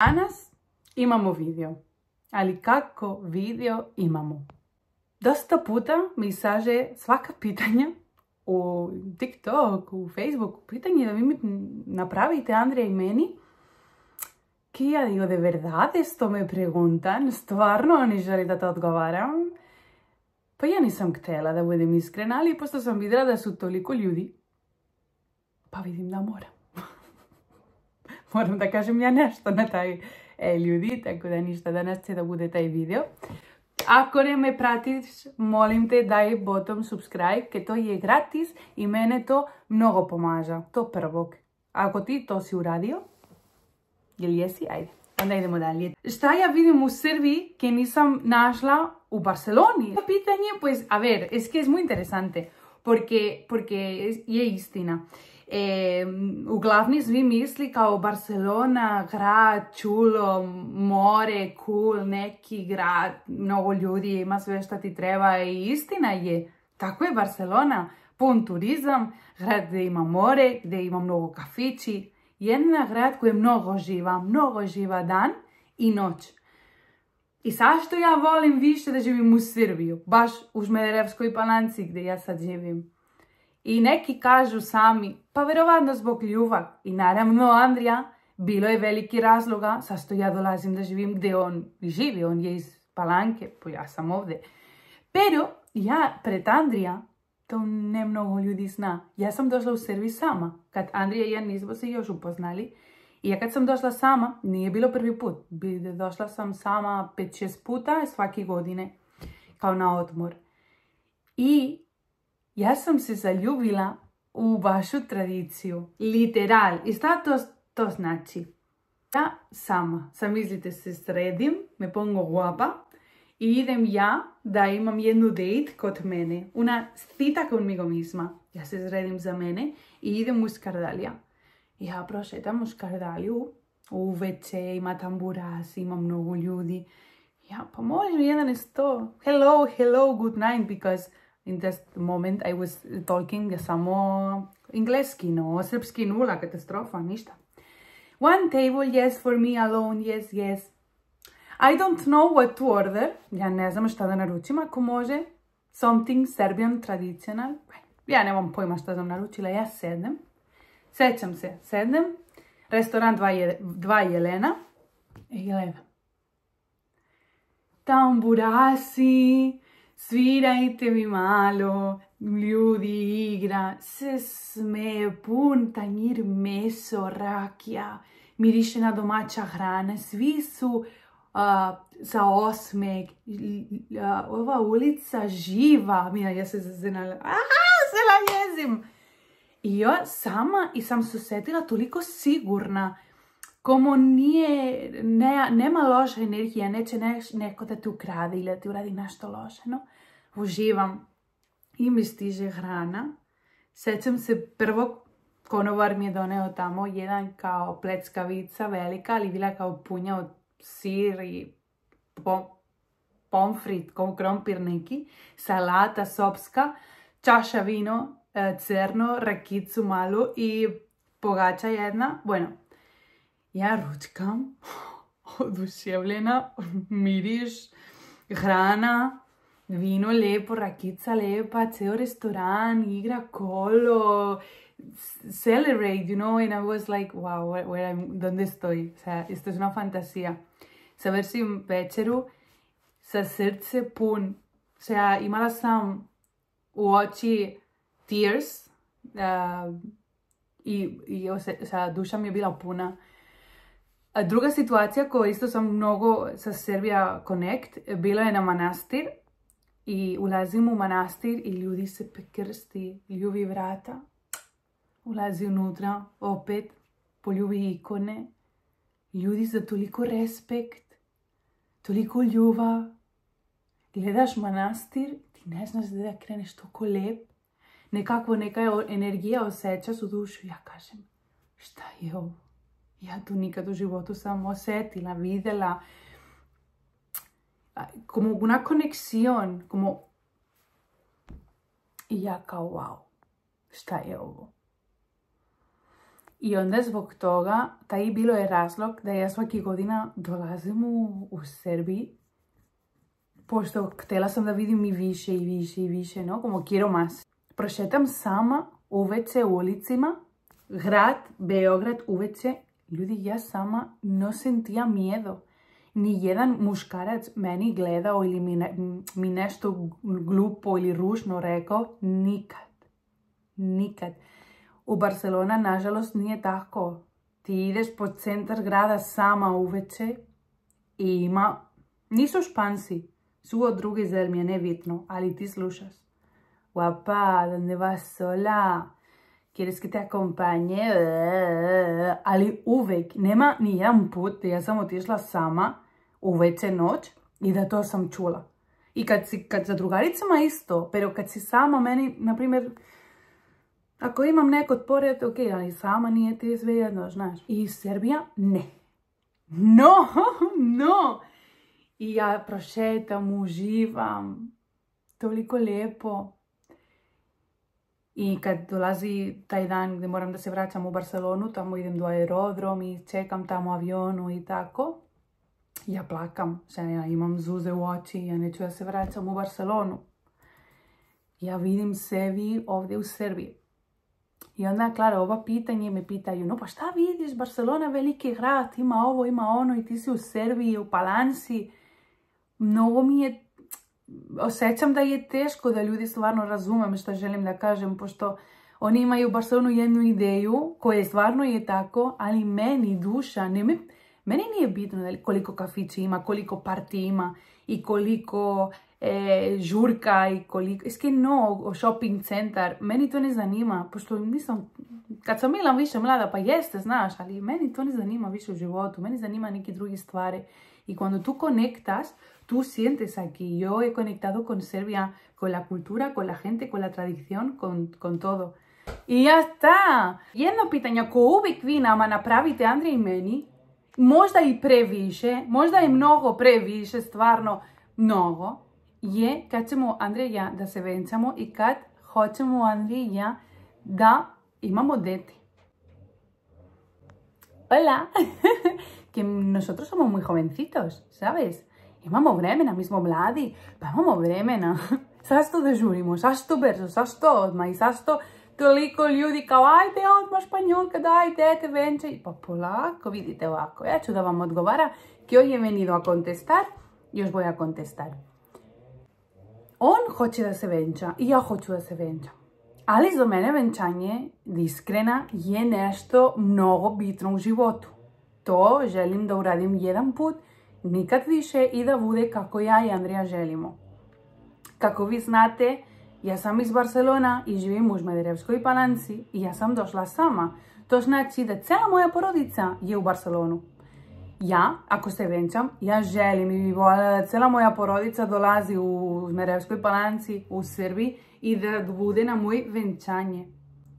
Danas imamo video, ali kako video imamo? Dosta puta mi saže svaka pitanja u TikTok, u Facebook, pitanje da vi mi napravite Andrija i meni. Que ja digo, de verdad esto me preguntan? Stvarno oni želi da to odgovaram? Pa ja nisam htjela da budem iskrena, ali pošto sam vidjela da su toliko ljudi, pa vidim da moram. Moram da kažem ja nešto na taj ljudi, tako da ništa, danas će da bude taj video. Ako ne me pratiš, molim te daj bottom subscribe, ke to je gratis i mene to mnogo pomaža, to prvog. Ako ti to si uradio, jel jesi? Ajde, onda idemo dalje. Šta ja vidim u Srbiji que nisam našla u Barceloni? Pitanje, pues, a ver, es que es muy interesante, porque je istina. Uglavnom svi misli kao Barcelona, grad, čulo, more, cool, neki grad, mnogo ljudi, ima sve šta ti treba i istina je. Tako je Barcelona, pun turizam, grad gdje ima more, gdje ima mnogo kafići. Jedna grad koji je mnogo živa dan i noć. I zašto ja volim više da živim u Srbiju, baš u Smederevskoj Palanci gdje ja sad živim. I neki kažu sami, pa verovatno zbog ljubav. I naravno Andrija, bilo je veliki razloga zašto ja dolazim da živim gdje on živi. On je iz Palanke, pa ja sam ovdje. Pero ja pred Andrija, to ne mnogo ljudi zna, ja sam došla u Srbiju sama. Kad Andrija i ja nismo se još upoznali. I ja kad sam došla sama, nije bilo prvi put. Došla sam sama 5-6 puta svake godine, kao na odmor. I ja sam se zaljubila u vašu tradiciju. Literal. I šta to znači? Ja sama, zamislite se sredim, me pongo guapa i idem ja da imam jednu date kod mene. Una cita conmigo misma. Ja se sredim za mene i idem u Skardalija. Ja prošetam u Skardaliju, u WC, ima tamburas, ima mnogo ljudi. Ja, pa može jedan iz to. Hello, good night, because in that moment I was talking samo engleski, no, srpski nula, katastrofa, ništa. One table, yes, for me alone, yes. I don't know what to order. Ja ne znam šta da naručim, ako može. Something Serbian traditional. Ja nemam pojma šta sam naručila, ja sednem. Sećam se, sednem. Restoran dva Jelena. I gledam. Tamburasi. Svirajte mi malo, ljudi igra, se smeje, pun tanjir meso, rakija, miriše na domaća hrana, svi su za osmeh, ova ulica živa, ja se zaznala, se la jezim. I ja sama i sam se osjetila toliko sigurna, komu nema loša energija, neće neko da te ukrade ili da ti uradi nešto loše, no? Uživam i mi stiže hrana. Sećam se prvog, konobar mi je doneo tamo jedan kao pleckavica velika, ali bila kao punja od sir i pomfrit, kao krompir neki, salata sopska, čaša vino, crno, rakicu malu i pogača jedna, bueno. Ja ručkam, oduševljena, miriš, hrana, vino lepo, rakica lepa, ceo restoran, igra kolo, celebrate, you know, and I was like, wow, donde estoy? O sea, esto es una fantasía. Završim večeru sa srce pun, o sea, imala sam u oči tears i o sea, duša mi je bila puna. A druga situacija koja isto sam mnogo sa Serbia Connect, bilo je na manastir i ulazim u manastir i ljudi se prekrsti, ljubi vrata, ulazi unutra, opet poljubi ikone, ljudi za toliko respekt, toliko ljubav, gledaš manastir, ti ne znaš da kreneš toliko lep, nekako neka energija osjećaš u dušu, ja kažem, šta je ovo? Ja to nikad u životu sam osjetila, vidjela, como una conexión, como... I ja kao, wow, šta je ovo? I onda zbog toga, taj bilo je razlog da ja svaki godina dolazim u Srbiji, pošto htjela sam da vidim i više i više i više, no, como quiero más. Prošetam sama uveče ulicima, grad, Beograd, uveče, ljudi, ja sama no sentija miedo. Ni jedan muškarac meni gledao ili mi nešto glupo ili ružno rekao, nikad. Nikad. U Barcelona, nažalost, nije tako. Ti ideš po centar grada sama uveče i ima... Nisu Španci, su od druge zemlje, nebitno, ali ti slušaš. Guapa, donde vas sola? Quieres que te acompañe? Ali uvek, nema ni jedan put da ja sam otišla sama uveče noć i da to sam čula. I kad za drugaricama isto, pero kad si sama, meni, na primjer, ako imam nekog pored, ok, ali sama nije ti svejedno, znaš. I Srbija, ne. No. I ja prošetam, uživam, toliko lijepo. I kad dolazi taj dan gdje moram da se vraćam u Barcelonu, tamo idem do aerodrom i čekam tamo avionu i tako, ja plakam, ja imam zuze u oči, ja neću da se vraćam u Barcelonu. Ja vidim sebi ovdje u Srbiji. I onda, klaro, ova pitanje me pitaju, no pa šta vidiš, Barcelona je veliki grad, ima ovo, ima ono i ti si u Srbiji, u Palanci. Mnogo mi je, osjećam da je teško da ljudi stvarno razumem što želim da kažem, pošto oni imaju u Barcelonu jednu ideju koja stvarno je tako, ali meni duša, meni nije bitno koliko kafića ima, koliko parti ima i koliko žurka i koliko, shopping centar, meni to ne zanima, pošto nisam, kad sam bila više mlada, pa jeste, znaš, ali meni to ne zanima više u životu, meni zanima neke druge stvari. Y cuando tú conectas, tú sientes aquí. Yo he conectado con Serbia, con la cultura, con la gente, con la tradición, con todo. I ja está. Jedno pitanje, ako uvijek vi nama napravite, Andrija i meni, možda i previše, možda i mnogo previše, stvarno mnogo, je kad ćemo Andrija i ja da se venčamo i kad hoćemo Andrija i ja da imamo dete. Hola! Que nosotros somos muy jovencitos, ¿sabes? Imamo vremena, mi smo mladi, pa imamo vremena. Zašto da žurimo, zašto brzo, zašto odmah i zašto toliko ljudi kao ajde odmah Španjolka, daj dete, venčaj. Pa polako, vidite ovako, ja ću da vam odgovara que hoy he venido a contestar y os voy a contestar. On hoće da se venča i ja hoću da se venčam. Ali za mene venčanje, iskrena, je nešto mnogo bitno u životu. To želim da uradim jedan put, nikad više i da bude kako ja i Andrija želimo. Kako vi znate, ja sam iz Barcelona i živim u Žmederevskoj Palanci i ja sam došla sama. To znači da cela moja porodica je u Barcelonu. Ja, ako se venčam, ja želim i volim da cela moja porodica dolazi u Žmederevskoj Palanci, u Srbiji i da bude na moj venčanje.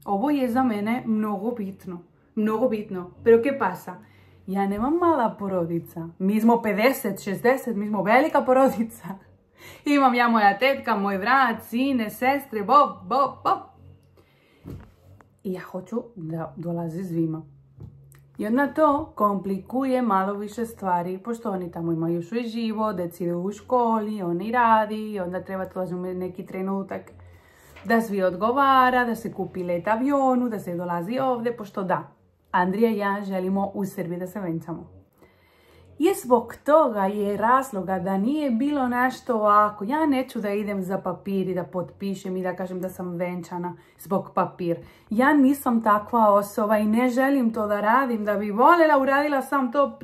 Ovo je za mene mnogo bitno. Mnogo bitno. Pero ¿qué pasa? Ja nemam mala porodica. Mi smo 50, 60, mi smo velika porodica. Imam ja moja tetka, moj brat, sine, sestre, Bob. I ja hoću da dolazi svima. I onda to komplikuje malo više stvari, pošto oni tamo imaju svoj život, deci idu u školi, oni radi, i onda treba to neki trenutak da svi odgovara, da se kupi let avionu, da se dolazi ovdje, pošto da, Andrija i ja želimo u Srbiji da se venčamo. I zbog toga je razloga da nije bilo nešto ovako, ja neću da idem za papir i da potpišem i da kažem da sam venčana zbog papir. Ja nisam takva osoba i ne želim to da radim, da bi voljela, uradila sam to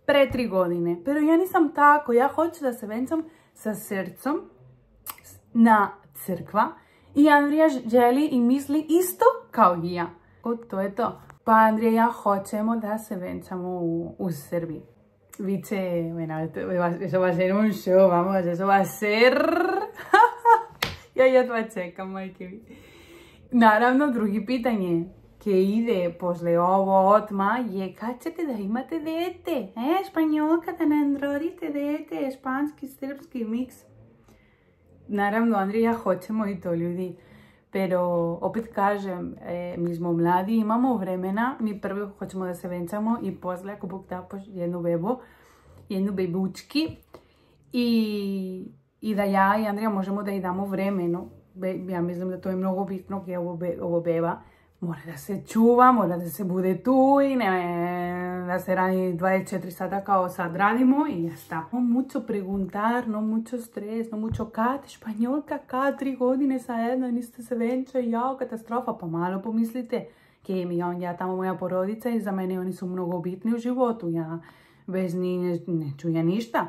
pre 3 godine. Pero ja nisam tako, ja hoću da se venčam sa srcem na crkva i Andrija želi i misli isto kao i ja. To je to. Pa Andrija i ja hoćemo da se venčamo u Srbiji. Vice, bueno, eso va a ser un show, vamos, eso va a ser... ja jedva čekam, majke mi. Naravno, drugi pitanje koje ide posle ovo odma je kad ćete da imate dete? Španjolka, da nam rodite dete, španski, srpski miks. Naravno, Andrija, hoćemo i to, ljudi. Pero opet kažem, mi smo mladi, imamo vremena, mi prvo hoćemo da se venčamo i posle ako Bog da jednu bebu, jednu bebučki i da ja i Andrija možemo da ih damo vremenu. Ja mislim da to je mnogo bitno, je ovo beba. Mora da se čuva, mora da se bude tu i ne da se radi 24 sata kao sad radimo i ja está. No mucho preguntar, no mucho stres, no mucho kat, Španjolka, kat, 3 godine zajedno, niste se venčali, jao, katastrofa. Pa malo pomislite, ja tamo moja porodica i za mene oni su mnogo bitni u životu, ja bez njih ne čujem ništa.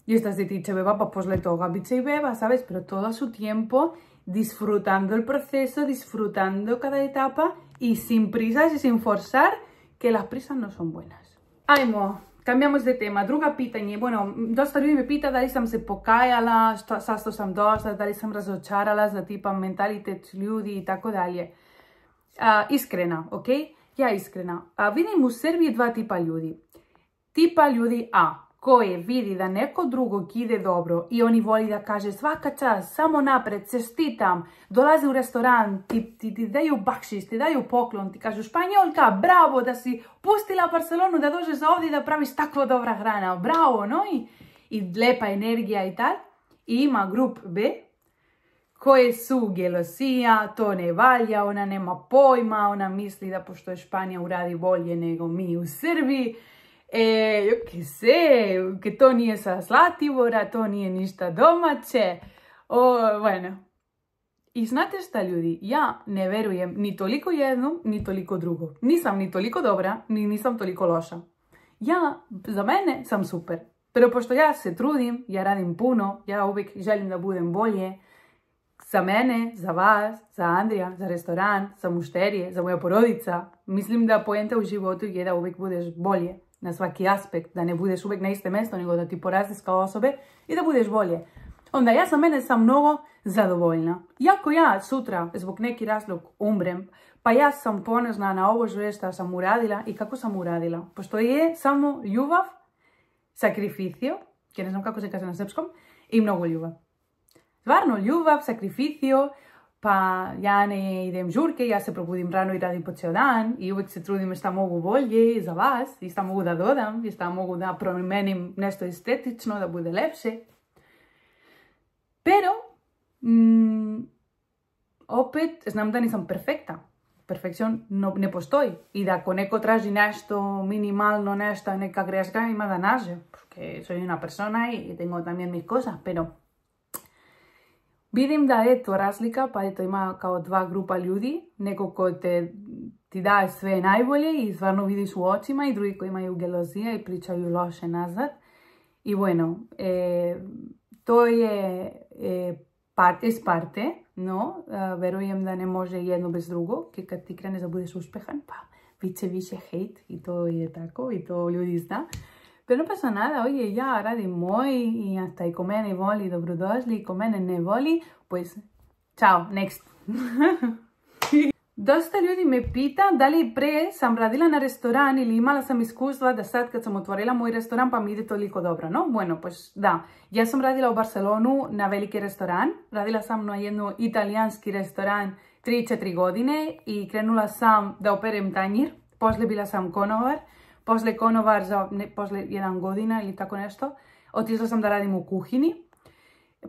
I što se tiče beba, pa posle toga bit će i beba, sabes, pero todo su tiempo disfrutando el proceso, disfrutando cada etapa y sin prisas y sin forzar, que las prisas no son buenas. Ajmo, cambiamos de tema. Druga pitanje. Bueno, dosta ljudi me pita da li sam se pokajala, zašto sam došla, da li sam razočarala za tipa mentalitet ljudi i tako dalje. Iskrena, ok? Ja iskrena. Vidim u Srbiji dva tipa ljudi. Tipa ljudi A, koje vidi da neko drugog ide dobro i oni voli da kaže svaka čast, samo napred, čestitam, dolaze u restoran, ti daju bakšiš, ti daju poklon, ti kažu Španjolka, bravo da si pustila Barcelonu da dođeš ovdje da praviš tako dobra hrana, bravo, no? I lepa energija i tal. I ima grup B, koje su gelosija, to ne valja, ona nema pojma, ona misli da pošto je Španija uradi bolje nego mi u Srbiji, yo que sé, que to nije sa Zlatibora, to nije ništa domaće, bueno. I znate šta ljudi, ja ne verujem ni toliko jedno, ni toliko drugo. Nisam ni toliko dobra, ni nisam toliko loša. Ja, za mene sam super. Pero pošto ja se trudim, ja radim puno, ja uvijek želim da budem bolje. Za mene, za vas, za Andrija, za restoran, za mušterije, za moja porodica. Mislim da poenta u životu je da uvijek budeš bolje. Na svaki aspekt, da ne budeš uvijek na iste mjesto, nego da ti porasteš kao osobe i da budeš bolje. Onda ja za mene sam mnogo zadovoljna. Iako ja sutra zbog neki razlog umrem, pa ja sam ponosna na ovo što sam uradila i kako sam uradila. Pošto je samo ljubav, sakrificio, que ne znam kako se kaže na srpskom, i mnogo ljubav. Stvarno ljubav, sakrificio, pa ja ne idem žurke, ja se probudim rano i radim po cijel dan i uvijek se trudim šta mogu bolje za vas i šta mogu da dodam i šta mogu da promenim nešto estetično, da bude lepše. Pero, opet, znam da nisam perfekta. Perfekcion ne postoji. I da ako neko traži nešto minimalno, nešto, neka greška, ima da nađe. Porque soy una persona y tengo también mis cosas, pero vidim da je to razlika, pa eto ima kao dva grupa ljudi, neko ko ti daje sve najbolje i stvarno vidiš u očima i drugi koji imaju gelozija i pričaju loše nazad. I bueno, to je parte, no, verujem da ne može jedno bez drugo, que kad ti kreneš da budeš uspjehan, pa bit će više hejt i to je tako i to ljudi zna. Pero no pasa nada, oye, ja radim moj i hasta i ko mene voli dobrodošli i ko mene ne voli, pues, čao, next. Dosta ljudi me pita da li pre sam radila na restoran ili imala sam iskustva da sad kad sam otvorila moj restoran pa mi ide toliko dobro, no? Bueno, pues da, ja sam radila u Barcelonu na veliki restoran, radila sam na jedno italijanski restoran 3-4 godine i krenula sam da operem tanjir, posle bila sam konovar, posle konovar za posle 1 godina ili tako nešto, otišla sam da radim u kuhini.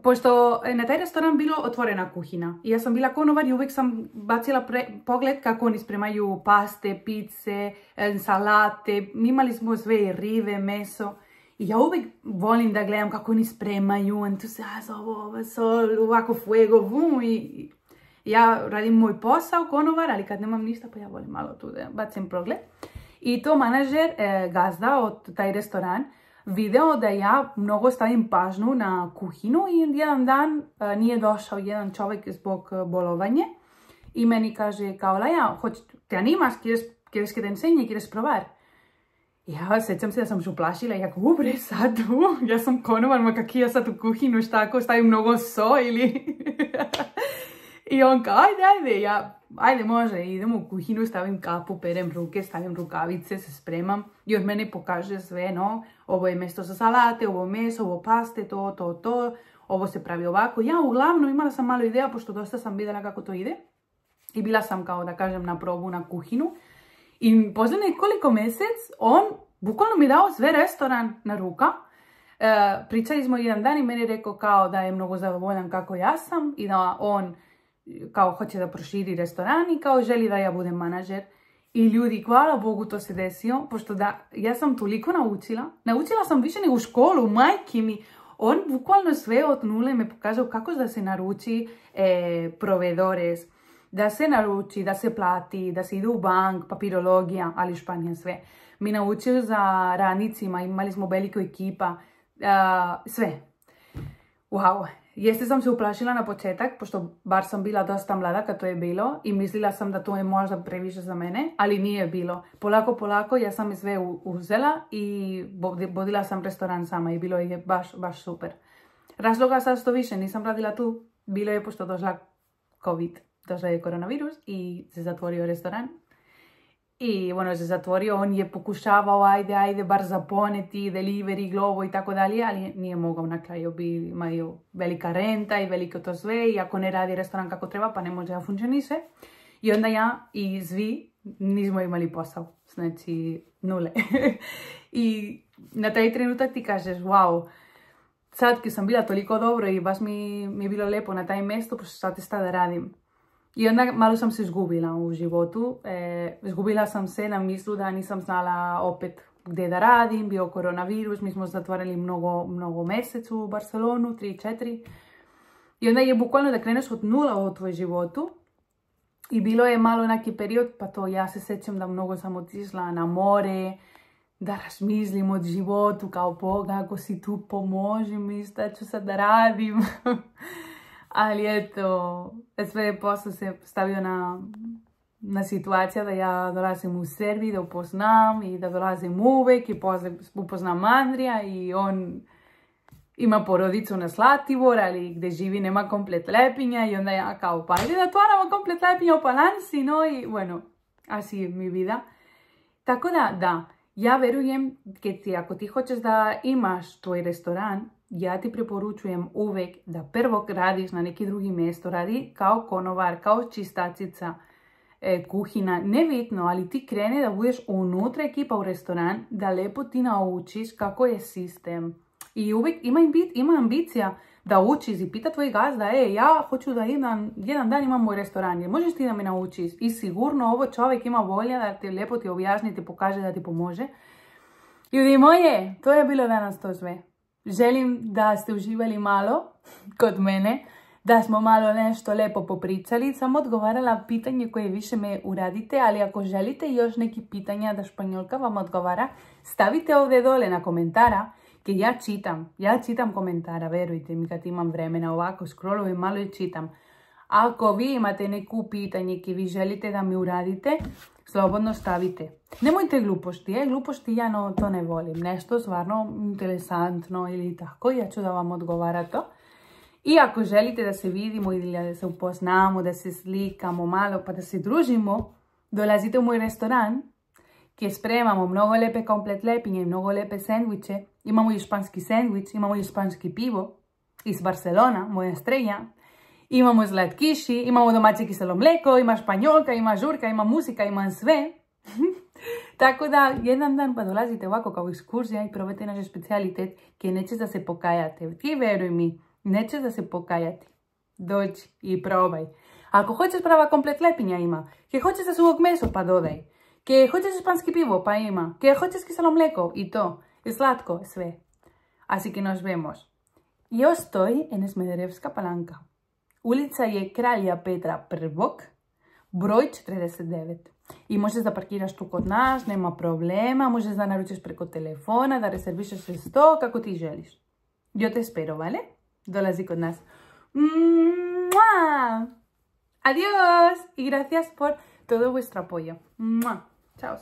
Pošto na taj restoran bilo otvorena kuhina i ja sam bila konovar i uvijek sam bacila pogled kako oni spremaju paste, pice, salate, imali smo sve rive, meso i ja uvijek volim da gledam kako oni spremaju, entuziazam, ovo, sol, ovako fuego, vum, i ja radim moj posao konovar, ali kad nemam ništa pa ja volim malo tu da bacim pogled. I to manažer, gazda od taj restoran, video da ja mnogo stavim pažnju na kuhinu i jedan dan nije došao jedan čovjek zbog bolovanje i meni kaže kao Laja, te animas, quieres que te enseñe, quieres probar? Ja sećam se da sam se uplašila i jako bre sad ja sam konovar, ma kak ja sad u kuhinu, šta ako stavim mnogo so ili... I on kao, ajde, ja, ajde može, idem u kuhinu, stavim kapu, perem ruke, stavim rukavice, se spremam i on mene pokaže sve, no, ovo je mesto za salate, ovo meso, ovo paste, to, ovo se pravi ovako. Ja uglavnom imala sam malo ideja, pošto dosta sam vidjela kako to ide. I bila sam kao da kažem na probu na kuhinu. I poslije nekoliko mjesec on bukvalno mi dao sve restoran na ruka. Pričali smo jedan dan i meni je rekao kao da je mnogo zadovoljan kako ja sam i da on kao hoće da proširi restoran i kao želi da ja budem manažer. I ljudi, hvala Bogu to se desio, pošto da ja sam toliko naučila. Naučila sam više nego u školu, majke mi. On bukvalno sve od nule me pokazao kako da se naruči provedores, da se naruči, da se plati, da se ide u bank, papirologija, ali Španija sve. Mi naučio za radnicima, imali smo veliko ekipa, sve. Wow. Jeste sam se uplašila na početak, pošto bar sam bila dosta mlada kad to je bilo i mislila sam da to je možda previše za mene, ali nije bilo. Polako ja sam sve uzela i vodila sam restoran sama i bilo je baš super. Razloga sad što više nisam radila tu, bilo je pošto došla COVID, došla je koronavirus i se zatvorio restoran. I se zatvorio, on je pokušavao, ajde, bar zaponeti, delivery, glovo i tako dalje, ali nije mogao na kraju, imaju velika renta i veliko to sve i ako ne radi restoran kako treba, pa ne može da funkcioniše. I onda ja i svi nismo imali posao, znači nule. I na taj trenutak ti kažeš, wow, sad kad sam bila toliko dobro i baš mi je bilo lepo na taj mjestu, pa šta da radim. I onda malo sam se izgubila u životu. Izgubila sam se na mislu da nisam znala opet gdje da radim. Bio koronavirus, mi smo zatvorili mnogo mjesec u Barcelonu, 3-4. I onda je bukvalno da kreneš od nula u tvoj životu. I bilo je malo neki period, pa to ja se sjećam da mnogo sam otišla na more, da razmislim od životu kao Boga, ako si tu pomoži mi, šta ću sad da radim. Ali eto, sve je posle se stavio na situacija da ja dolazim u Srbiji, da upoznam i da dolazim uvek i upoznam Andrija i on ima porodicu na Zlatibor, ali gdje živi nema komplet lepinja i onda ja kao pa ajde da otvaramo komplet lepinja u Palanci, no i así je mi vida. Tako da, ja verujem ako ti hoćeš da imaš tvoj restoran, ja ti preporučujem uvek da prvo radiš na neki drugi mjesto, radi kao konovar, kao čistačica, kuhina, nebitno, ali ti krene da budeš unutra ekipa u restoran, da lepo ti naučiš kako je sistem. I uvek ima ambicija da učiš i pita tvoj gazda, ja hoću da jedan dan imam moj restoran, jer možeš ti da me naučiš i sigurno ovo čovjek ima volja da ti lepo ti objasni, ti pokaže da ti pomože. Ljudi moje, to je bilo danas to sve. Želim da ste uživali malo kod mene, da smo malo nešto lepo popričali. Sam odgovarala pitanje koje više me uradite, ali ako želite još neki pitanja da Španjolka vam odgovara, stavite ovdje dole na komentara, jer ja čitam komentara, verujte mi kad imam vremena ovako, scrollujem malo i čitam. Ako vi imate neku pitanje ki vi želite da mi uradite, slobodno stavite. Nemojte gluposti, ja to ne volim. Nešto stvarno interesantno ili tako, ja ću da vam odgovara to. I ako želite da se vidimo ili da se upoznamo, da se slikamo malo pa da se družimo, dolazite u moj restoran, gdje spremamo mnogo lepe komplet lepinje i mnogo lepe sendviče. Imamo i španski sendvič, imamo i španski pivo iz Barcelona, moja estrella. Imamo slatkiši, imamo domaće kiselo mleko, ima španjolka, ima žurka, ima muzika, ima sve. Tako da jedan dan pa dolazite ovako kao ekskurzija i probajte naš specijalitet koji nećeš da se pokajate. Ti veruj mi, nećeš da se pokajati. Dođi i probaj. Ako hoćeš prava komplet lepinja ima. Ke hoćeš da suhog meso pa dodaj. Ke hoćeš španski pivo pa ima. Ke hoćeš kiselo mleko i to. I slatko, sve. Así que nos vemos. Yo estoy en Smederevska Palanka. Ulica je Kralja Petra I, broj 49. I možeš da parkiraš tu kod nas, nema problema, možeš da naručiš preko telefona, da rezervišeš sve to kako ti želiš. Yo te espero, ¿vale? Dolazi kod nas. ¡Mua! Adiós y gracias por todo vuestro apoyo. ¡Mua! Chao.